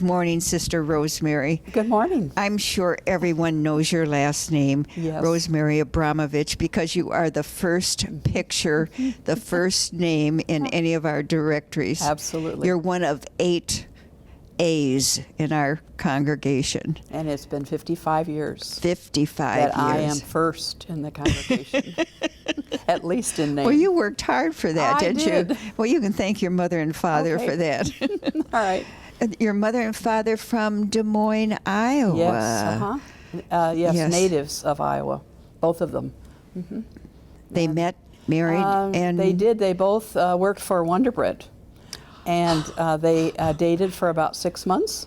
morning, Sister Rosemary. Good morning. I'm sure everyone knows your last name, Yes. Rosemary Abramovich, because you are the first picture, the first name in any of our directories. Absolutely. You're one of 8 A's in our congregation. And it's been 55 years 55 that years. I am first in the congregation, at least in name. Well, you worked hard for that, I didn't did. you? Well, you can thank your mother and father Okay. for that. All right. Your mother and father from Des Moines, Iowa. Yes, yes, Yes. natives of Iowa, both of them. They met, married, and They did. They both worked for Wonder Bread. And they dated for about 6 months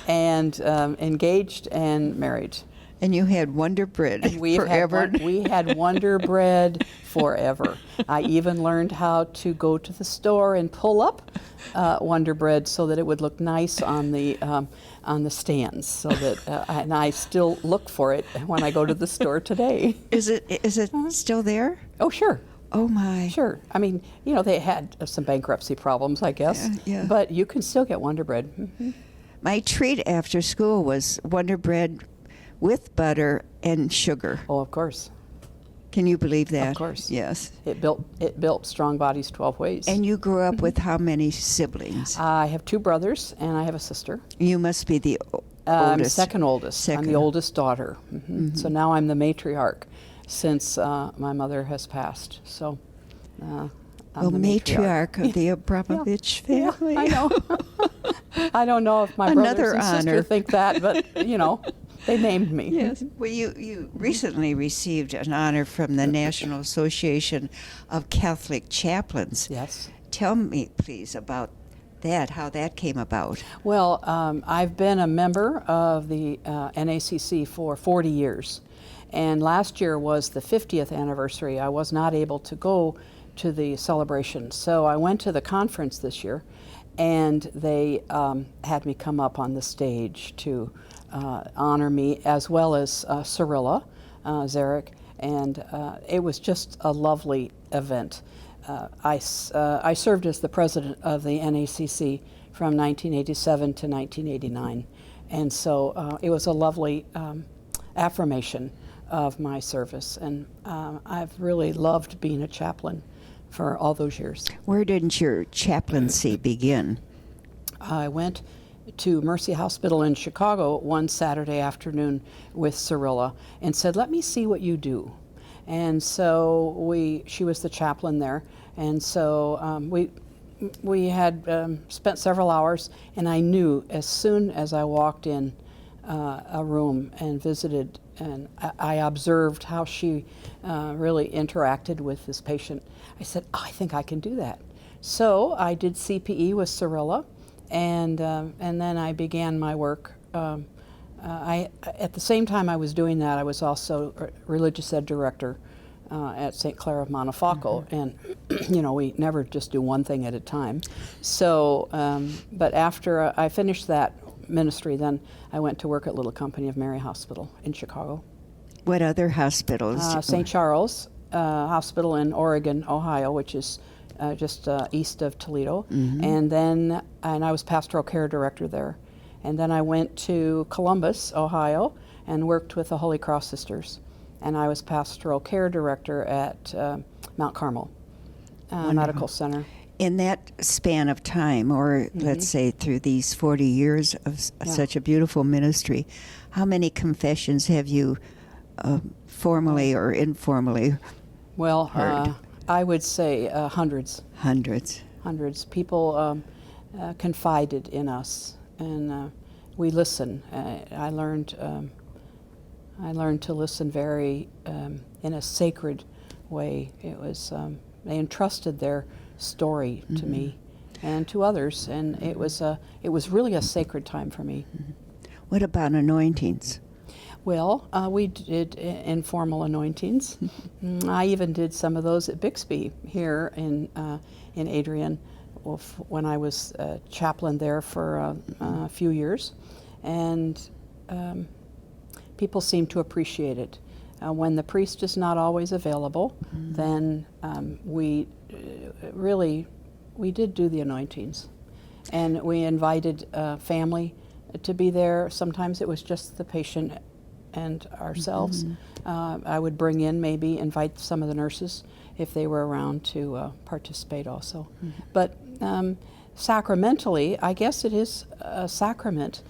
and engaged and married. And you had Wonder Bread And forever. We had Wonder Bread forever. I even learned how to go to the store and pull up Wonder Bread so that it would look nice on the stands. So that and I still look for it when I go to the store today. Is it still there? Oh, sure. Oh my! Sure. I mean, you know, they had some bankruptcy problems, I guess. Yeah. But you can still get Wonder Bread. Mm-hmm. My treat after school was Wonder Bread with butter and sugar. Oh, of course. Can you believe that? Of course. Yes. It built Strong Bodies 12 Ways. And you grew up with how many siblings? I have 2 brothers and I have a sister. You must be the I'm oldest. second oldest. I'm Second. the oldest daughter. So now I'm the matriarch since my mother has passed. So I'm Well, the matriarch of the Abramovich family. Yeah, I know. I don't know if my Another brothers and honor. sister think that, but you know, they named me. Yes. Well, you recently received an honor from the National Association of Catholic Chaplains. Yes. Tell me, please, about that, how that came about. Well, I've been a member of the NACC for 40 years. And last year was the 50th anniversary. I was not able to go to the celebration. So I went to the conference this year, and they had me come up on the stage to honor me, as well as Cyrilla Zarek. And it was just a lovely event. I served as the president of the NACC from 1987 to 1989. And so it was a lovely affirmation of my service. And I've really loved being a chaplain for all those years. Where did your chaplaincy begin? I went to Mercy Hospital in Chicago one Saturday afternoon with Cyrilla and said, "Let me see what you do." And so she was the chaplain there, and so we had spent several hours, and I knew as soon as I walked in a room and visited, and I observed how she really interacted with this patient, I said, "Oh, I think I can do that." So I did CPE with Cyrilla, and then I began my work. At the same time I was doing that, I was also a religious ed director at St. Clair of Montefalco, and you know, we never just do one thing at a time. So, but after I finished that ministry, then I went to work at Little Company of Mary Hospital in Chicago. What other hospitals? St. Charles Hospital in Oregon, Ohio, which is just east of Toledo, and I was pastoral care director there. And then I went to Columbus, Ohio, and worked with the Holy Cross Sisters. And I was pastoral care director at Mount Carmel Medical Center. In that span of time, or let's say through these 40 years of such a beautiful ministry, how many confessions have you formally or informally Well, heard? I would say hundreds. Hundreds. Hundreds. People confided in us, and we listen. I learned to listen very in a sacred way. It was they entrusted their story to me and to others, and it was really a sacred time for me. What about anointings? Well, we did informal anointings. I even did some of those at Bixby here in Adrian when I was chaplain there for a few years, and people seem to appreciate it. When the priest is not always available, then we did do the anointings, and we invited family to be there. Sometimes it was just the patient and ourselves. I would bring in, maybe invite some of the nurses if they were around to participate also. But sacramentally, I guess it is a sacrament.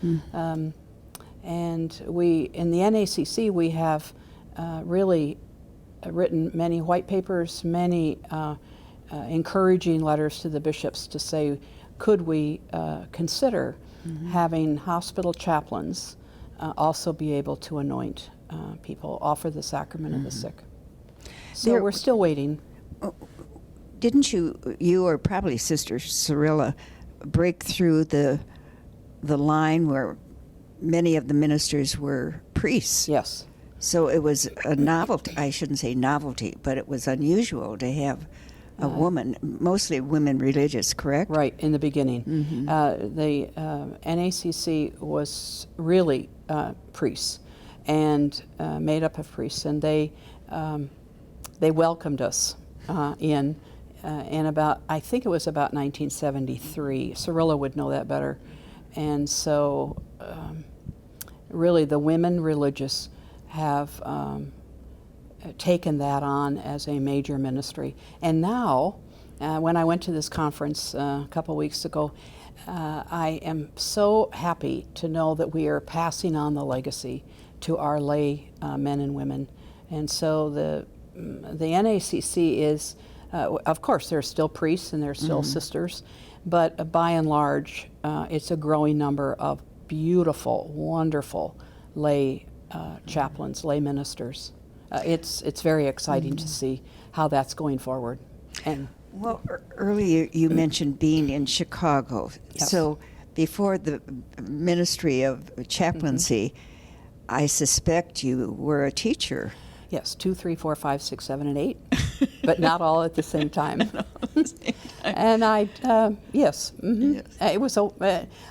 And we, in the NACC, we have really written many white papers, many encouraging letters to the bishops to say, could we consider having hospital chaplains also be able to anoint people, offer the sacrament of the sick. So we're still waiting. Didn't you or probably Sister Cyrilla, break through the line where many of the ministers were priests? Yes. So it was a novelty, I shouldn't say novelty, but it was unusual to have a woman, mostly women religious, correct? Right, in the beginning. The NACC was really priests and made up of priests, and they welcomed us in about, I think it was about 1973. Cyrilla would know that better. And so really the women religious have taken that on as a major ministry. And now, when I went to this conference a couple weeks ago, I am so happy to know that we are passing on the legacy to our lay men and women. And so the NACC is, of course, there's still priests and there's still sisters, but by and large, it's a growing number of beautiful, wonderful lay chaplains, lay ministers. It's very exciting to see how that's going forward. And well, earlier you mentioned being in Chicago. Yes. So before the ministry of chaplaincy, I suspect you were a teacher. yes, 2, 3, 4, 5, 6, 7, and 8, but not all at the same time. And I, yes, it was.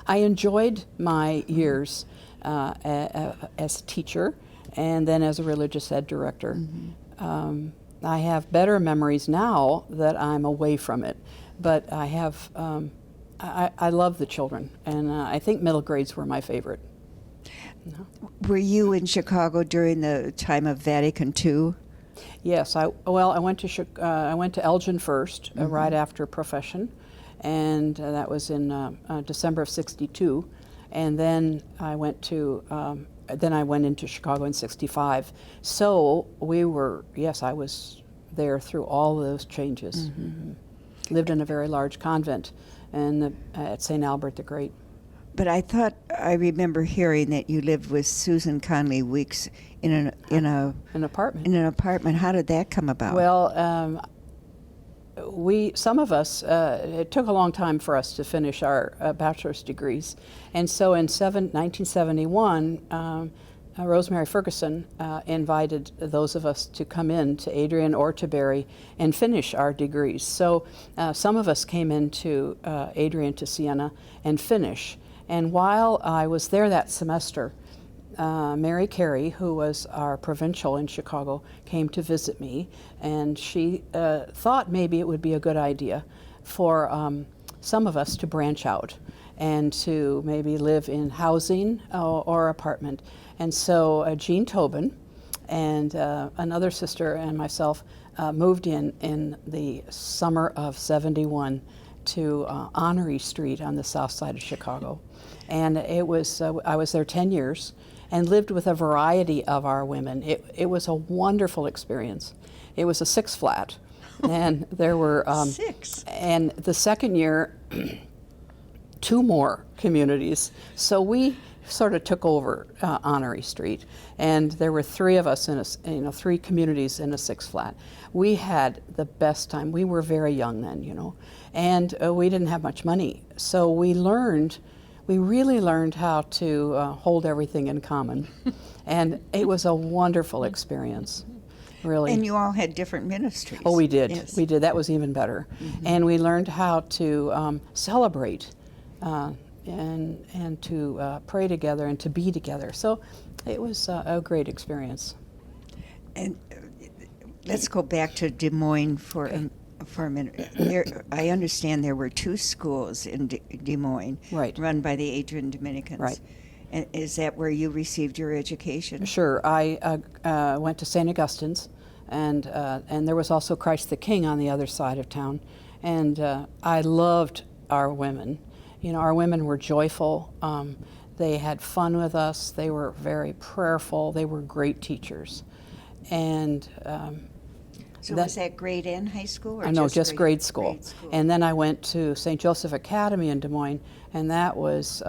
I enjoyed my years as a teacher, and then as a religious ed director. I have better memories now that I'm away from it, but I have. I love the children, and I think middle grades were my favorite. Were you in Chicago during the time of Vatican II? Yes, I went to Elgin first, right after profession, and that was in December of '62, and then I went into Chicago in '65. So we were, yes, I was there through all of those changes. Lived in a very large convent, and at St. Albert the Great. But I remember hearing that you lived with Susan Conley Weeks in An apartment. an apartment. How did that come about? Well, some of us, it took a long time for us to finish our bachelor's degrees. And so in 1971, Rosemary Ferguson invited those of us to come in to Adrian or to Barry and finish our degrees. So some of us came into Adrian to Siena and finish. And while I was there that semester, Mary Carey, who was our provincial in Chicago, came to visit me, and she thought maybe it would be a good idea for some of us to branch out and to maybe live in housing or apartment. And so Jean Tobin and another sister and myself moved in the summer of '71 to Honorary Street on the south side of Chicago. And it was, I was there 10 years and lived with a variety of our women. It was a wonderful experience. It was a 6-flat, and there were 6. And the second year, 2 more communities. So we sort of took over Honorary Street, and there were 3 of us in 3 communities in a 6-flat. We had the best time. We were very young then, and we didn't have much money. So we really learned how to hold everything in common, and it was a wonderful experience. Really. And you all had different ministries. Oh, we did. Yes. We did. That was even better. And we learned how to celebrate and to pray together and to be together. So it was a great experience. And let's go back to Des Moines for a minute. I understand there were 2 schools in Des Moines, Right. run by the Adrian Dominicans. Right. And is that where you received your education? Sure. I went to St. Augustine's, and there was also Christ the King on the other side of town. And I loved our women. You know, our women were joyful. They had fun with us. They were very prayerful. They were great teachers. And So was that grade N high school? Or no, just grade school. Grade school. And then I went to St. Joseph Academy in Des Moines, and that was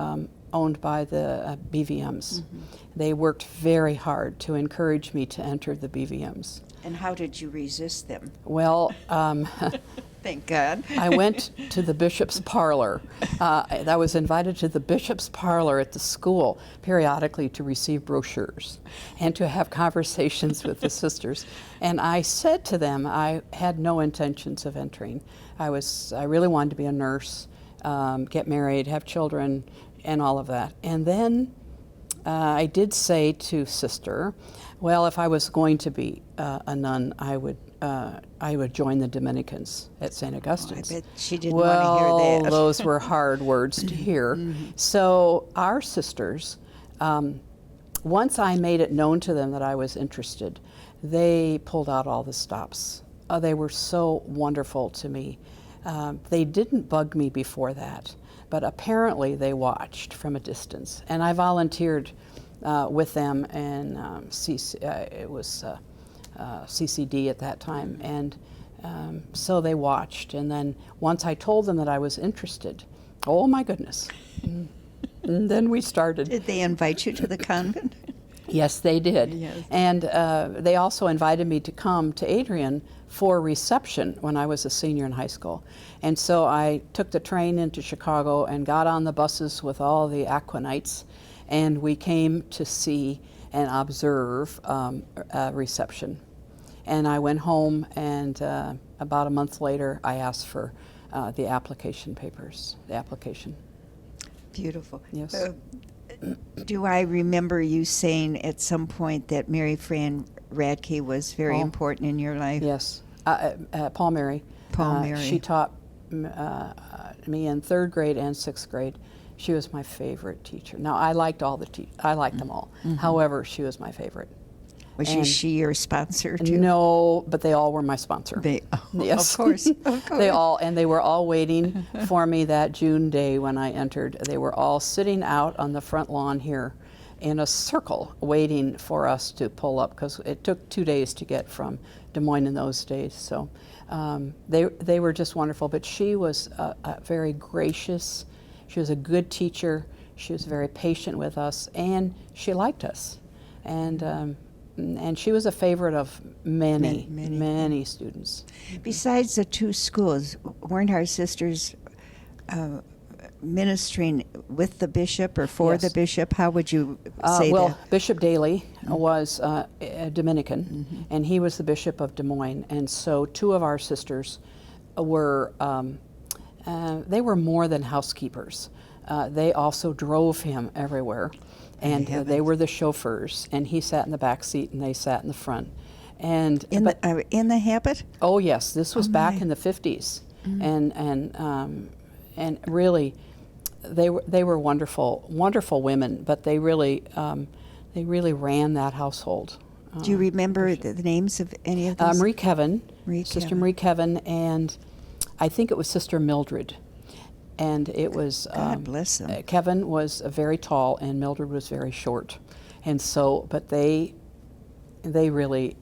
owned by the BVMs. Mm-hmm. They worked very hard to encourage me to enter the BVMs. And how did you resist them? Well, Thank God. I went to the bishop's parlor. I was invited to the bishop's parlor at the school periodically to receive brochures and to have conversations with the sisters. And I said to them, I had no intentions of entering. I really wanted to be a nurse, get married, have children, and all of that. And then I did say to Sister, well, if I was going to be a nun, I would join the Dominicans at St. Augustine's. I bet she didn't want to hear that. Well, those were hard words to hear. So our sisters, once I made it known to them that I was interested, they pulled out all the stops. They were so wonderful to me. They didn't bug me before that, but apparently they watched from a distance. And I volunteered with them, and it was CCD at that time, and so they watched. And then once I told them that I was interested, oh my goodness, and then we started. Did they invite you to the convent? Yes, they did. Yes. And they also invited me to come to Adrian for reception when I was a senior in high school. And so I took the train into Chicago and got on the buses with all the Aquanites, and we came to see and observe a reception. And I went home, and about a month later, I asked for the application papers, the application. Beautiful. Yes. Do I remember you saying at some point that Mary Fran Radke was very important in your life? Yes. Paul Mary. Paul Mary. She taught me in 3rd grade and 6th grade. She was my favorite teacher. Now, I liked all the I liked them all. Mm-hmm. However, she was my favorite. Was And she your sponsor too? No, but they all were my sponsor. Yes. Of course. Of course. They were all waiting for me that June day when I entered. They were all sitting out on the front lawn here in a circle waiting for us to pull up, because it took 2 days to get from Des Moines in those days. So they were just wonderful. But she was very gracious. She was a good teacher. She was very patient with us, and she liked us. And she was a favorite of many students. Besides the 2 schools, weren't our sisters ministering with the bishop or for Yes. the bishop? How would you say Well, that? Bishop Daly was a Dominican, and he was the Bishop of Des Moines. And so 2 of our sisters were, they were more than housekeepers. They also drove him everywhere. And they were the chauffeurs, and he sat in the back seat, and they sat in the front. And In the habit? oh yes, this was back in the 50s, and really, they were wonderful women. But they really ran that household. Do you remember the names of any of those? Marie Kevin, Marie Sister Kevin. Marie Kevin, and I think it was Sister Mildred. And it was God bless them. Kevin was very tall, and Mildred was very short, and so. But they really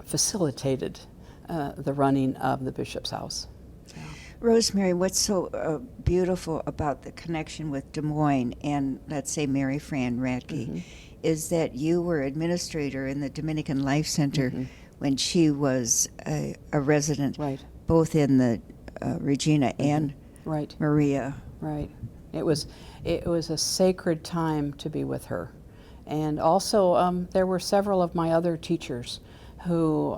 facilitated the running of the bishop's house. Yeah. Rosemary, what's so beautiful about the connection with Des Moines and, let's say, Mary Fran Radke, is that you were administrator in the Dominican Lives Center when she was a resident, Right. both in the Regina and Right. Maria. Right. It was a sacred time to be with her, and also there were several of my other teachers who,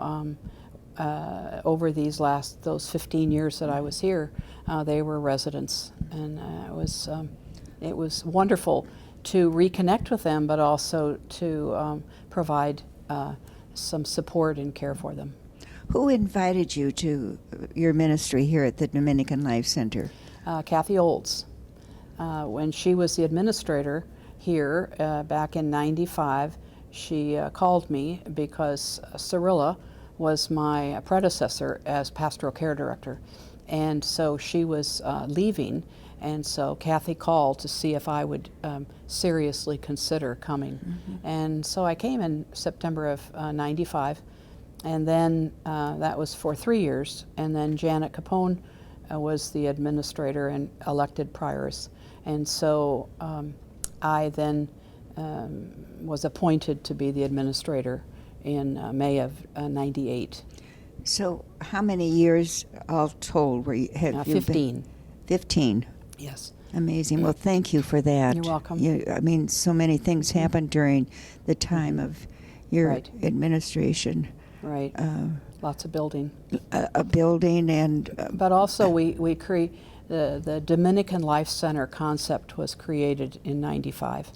over those 15 years that I was here, they were residents, and it was wonderful to reconnect with them, but also to provide some support and care for them. Who invited you to your ministry here at the Dominican Lives Center? Kathy Olds. when she was the administrator here back in '95, she called me because Cyrilla was my predecessor as pastoral care director. And so she was leaving, and so Kathy called to see if I would seriously consider coming. And so I came in September of '95, and then that was for 3 years. And then Janet Capone was the administrator and elected priors. And so I then was appointed to be the administrator in May of '98. So how many years all told were you, have you 15. been? 15. Yes. Amazing. Well, thank you for that. You're welcome. I mean, so many things happened during the time of your Right. administration. Right. Lots of building. A building and But also we create the Dominican Life Center concept was created in '95.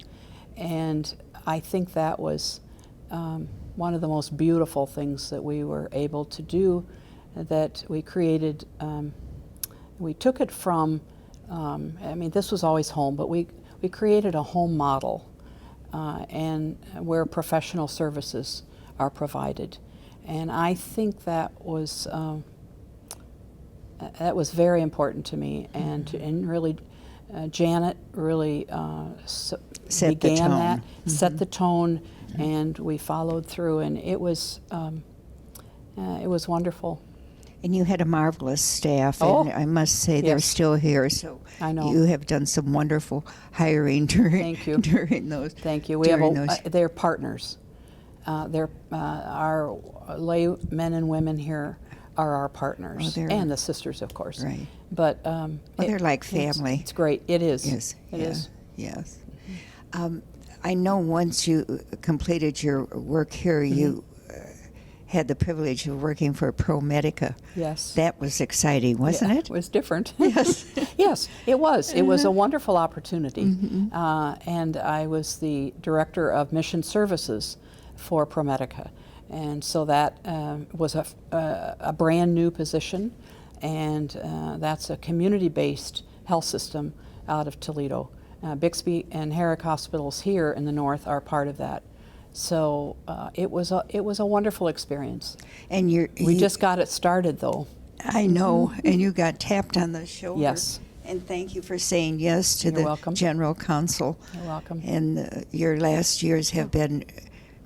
And I think that was one of the most beautiful things that we were able to do, that we created. We took it from, I mean, this was always home, but we created a home model and where professional services are provided. And I think that was very important to me, and really Janet really Set the began tone. that, set the tone, and we followed through, and it was wonderful. And you had a marvelous staff, Oh, and I must say they're yes. still here. So I know. you have done some wonderful hiring during Thank you. during those. Thank you. We have during those. they're partners. They're our lay men and women here are our partners, they're- and the sisters, of course. Right. But They're like family. It's great. It is. Yes. It is. Yes. I know once you completed your work here, you had the privilege of working for ProMedica. Yes. That was exciting, wasn't Yeah, it? It was different. Yes. Yes, it was. It was a wonderful opportunity. And I was the director of mission services for ProMedica. And so that was a brand new position. And that's a community-based health system out of Toledo. Bixby and Herrick hospitals here in the north are part of that. So it was a wonderful experience. And We just got it started, though. I know, and you got tapped on the shoulder. Yes. And thank you for saying yes to You're the welcome. General Counsel. You're welcome. And your last years have been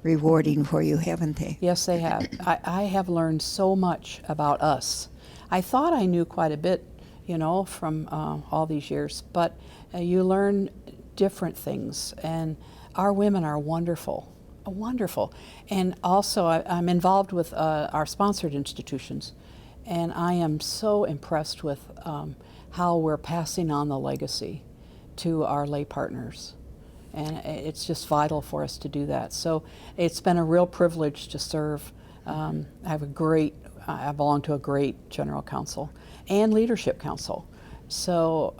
rewarding for you, haven't they? Yes, they have. I have learned so much about us. I thought I knew quite a bit, from all these years, but you learn different things, and our women are wonderful. Wonderful. And also, I'm involved with our sponsored institutions, and I am so impressed with how we're passing on the legacy to our lay partners. And it's just vital for us to do that. So it's been a real privilege to serve. I belong to a great general council and leadership council. So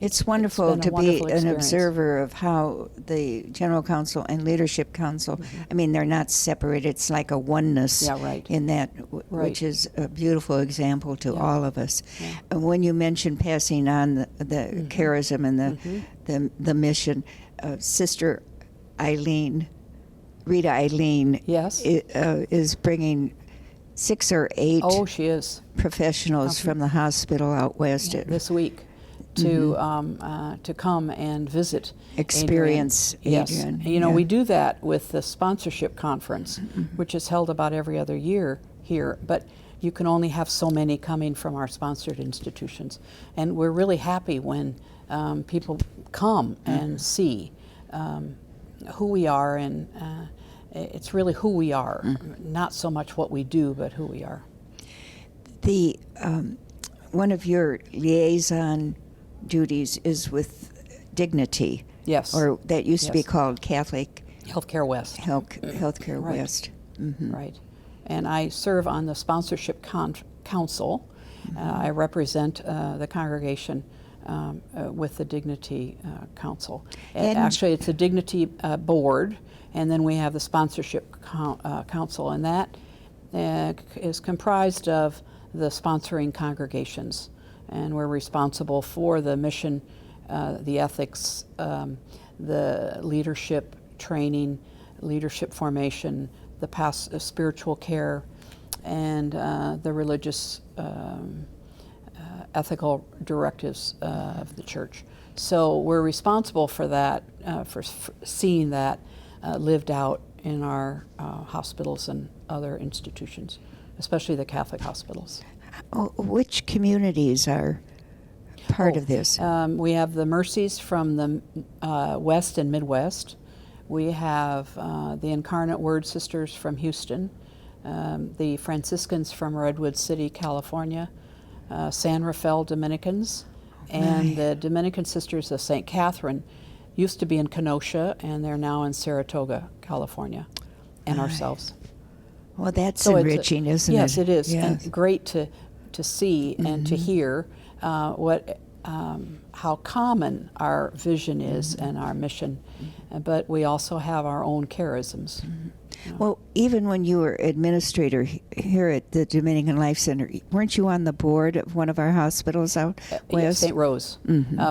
It's wonderful been a to be wonderful an experience. observer of how the General Council and Leadership Council, I mean, they're not separate. It's like a oneness Yeah, right. in that, Right. which is a beautiful example to Yeah. all of us. Yeah. And when you mentioned passing on the charism and the mission, Sister Rita Eileen Yes. is bringing 6 or 8 Oh, she is professionals from the hospital out west. this week to come and visit. Experience Adrian. Adrian, Yes, yeah. we do that with the sponsorship conference, which is held about every other year here. But you can only have so many coming from our sponsored institutions, and we're really happy when people come and see who we are, and it's really who we are, not so much what we do, but who we are. The one of your liaison duties is with Dignity, Yes. or that used to be Yes. called Catholic Healthcare West. Healthcare Right. West. Right. And I serve on the sponsorship council. I represent the congregation with the Dignity Council. And- Actually, it's a Dignity board, and then we have the sponsorship council, and that is comprised of the sponsoring congregations. And we're responsible for the mission the ethics, the leadership training, leadership formation, the spiritual care, and the religious ethical directives of the church. So we're responsible for that, for seeing that lived out in our hospitals and other institutions, especially the Catholic hospitals. Which communities are part of this? We have the Mercies from the West and Midwest. We have the Incarnate Word Sisters from Houston, the Franciscans from Redwood City, California, San Rafael Dominicans, and the Dominican Sisters of St. Catherine used to be in Kenosha, and they're now in Saratoga, California, and ourselves. Well, that's So enriching, isn't it? Yes, it is, Yes. and great to see and to hear how common our vision is and our mission, but we also have our own charisms. Well, even when you were administrator here at the Dominican Life Center, weren't you on the board of one of our hospitals out west? St. Rose,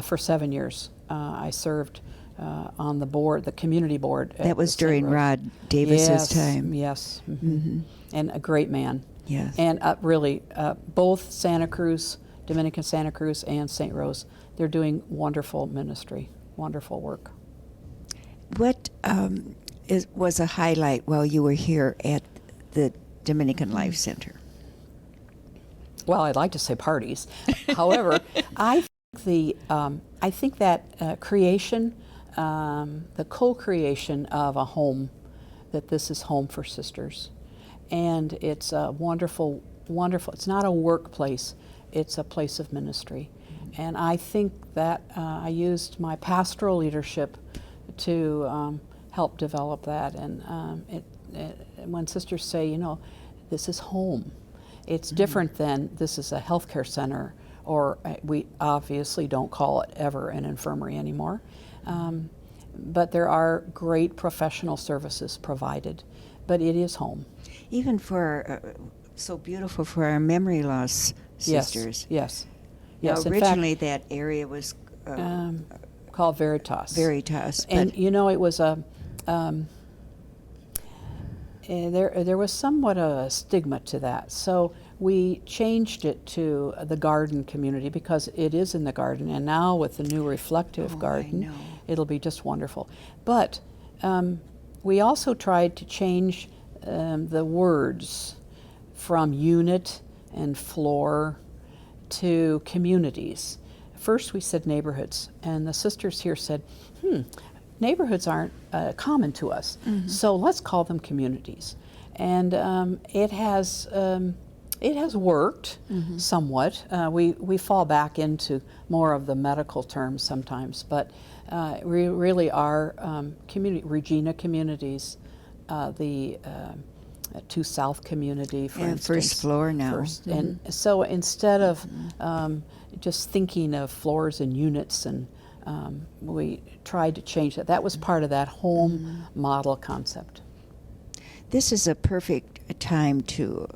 for 7 years. I served on the board, the community board. That was St. during Rose. Rod Davis's time. Yes, and a great man. Yes. And really, both Santa Cruz, Dominican Santa Cruz, and St. Rose, they're doing wonderful ministry, wonderful work. What was a highlight while you were here at the Dominican Life Center? Well, I'd like to say parties. However, I think that creation, the co-creation of a home, that this is home for sisters, and it's a wonderful. It's not a workplace; it's a place of ministry, and I think that I used my pastoral leadership to help develop that. And when sisters say, this is home, it's different than this is a healthcare center, or we obviously don't call it ever an infirmary anymore. But there are great professional services provided, but it is home. Even for so beautiful for our memory loss sisters. Yes. Now, In originally, fact, that area was called Veritas. Veritas, And it was a there was somewhat a stigma to that. So we changed it to the garden community because it is in the garden, and now with the new reflective garden, it'll be just wonderful. But we also tried to change the words from unit and floor to communities. First we said neighborhoods, and the sisters here said, neighborhoods aren't common to us, so let's call them communities. And it has worked somewhat. We fall back into more of the medical terms sometimes, but we really are Regina communities, the 2 South community, for instance. First floor now. And so instead of just thinking of floors and units, and we tried to change that. That was part of that home model concept. This is a perfect time to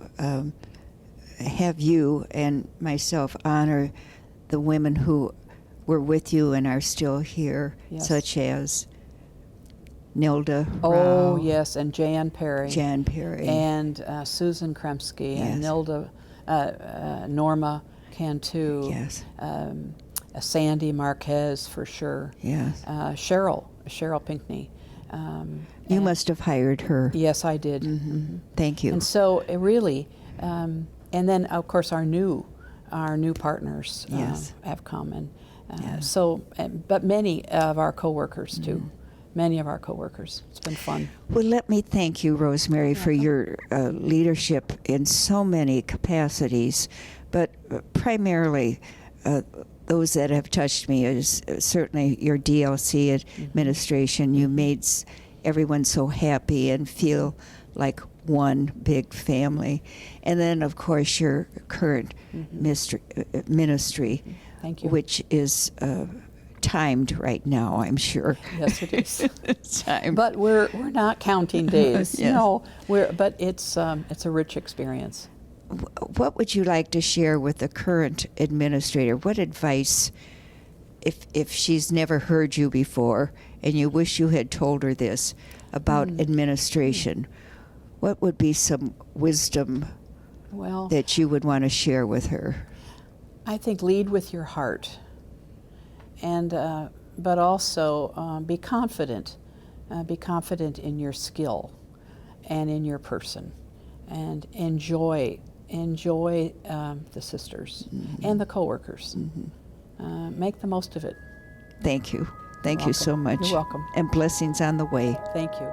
have you and myself honor the women who were with you and are still here, such as Nilda Oh, Rao, yes, and Jan Perry. And Susan Kremsky, and Nilda, Norma Cantu. Yes. Sandy Marquez, for sure. Yes. Cheryl Pinckney. You must have hired her. Yes, I did. Thank you. And so it really, and then of course our new partners have come, and but many of our coworkers too. Many of our coworkers. It's been fun. Well, let me thank you, Rosemary, for your leadership in so many capacities, but primarily those that have touched me is certainly your DLC administration. You made everyone so happy and feel like one big family. And then, of course, your current ministry, Thank you. which is timed right now, I'm sure. Yes, it is. Time. But we're not counting days. Yes. No, but it's a rich experience. What would you like to share with the current administrator? What advice if she's never heard you before and you wish you had told her this about administration, what would be some wisdom Well, that you would want to share with her? I think lead with your heart, and but also be confident. Be confident in your skill and in your person, and enjoy the sisters and the coworkers. Make the most of it. Thank you. Thank you so much. You're welcome. And blessings on the way. Thank you.